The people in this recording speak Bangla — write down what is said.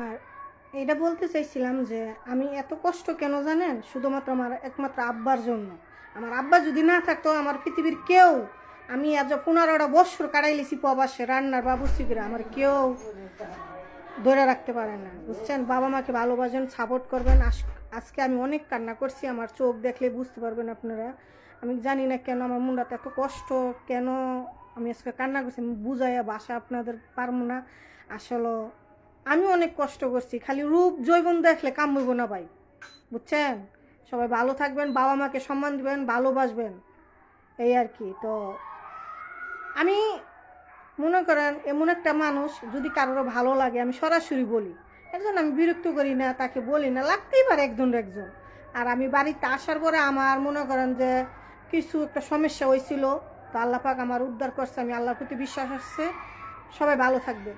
আর এটা বলতে চাইছিলাম যে আমি এত কষ্ট কেন জানেন, শুধুমাত্র আমার একমাত্র আব্বার জন্য। আমার আব্বা যদি না থাকতো আমার পৃথিবীর কেউ, আমি আজ 15টা বৎসর কাটাইলেছি প্রবাসে রান্নার বাবুর্চি করে, আমার কেউ ধরে রাখতে পারে না, বুঝছেন? বাবা মাকে ভালোবাসেন, সাপোর্ট করবেন। আজকে আমি অনেক কান্না করছি, আমার চোখ দেখলে বুঝতে পারবেন আপনারা। আমি জানি না কেন আমার মনটাতে এত কষ্ট, কেন আমি আজকে কান্না করছি, আমি বুঝাইয়া বাসা আপনাদের পারবো না। আসলে আমি অনেক কষ্ট করছি, খালি রূপ জৈবন দেখলে কাম হইব না ভাই, বুঝছেন? সবাই ভালো থাকবেন, বাবা মাকে সম্মান দিবেন, ভালোবাসবেন, এই আর কি। তো আমি মনে করেন এমন একটা মানুষ, যদি কারোর ভালো লাগে আমি সরাসরি বলি, একজন আমি বিরক্ত করি না, তাকে বলি না, লাগতেই পারে একজন। আর আমি বাড়িতে আসার পরে আমার মনে করেন যে কিছু একটা সমস্যা হয়েছিল, তো আল্লাহ পাক আমার উদ্ধার করছে, আমি আল্লাহর প্রতি বিশ্বাস আসছে। সবাই ভালো থাকবেন।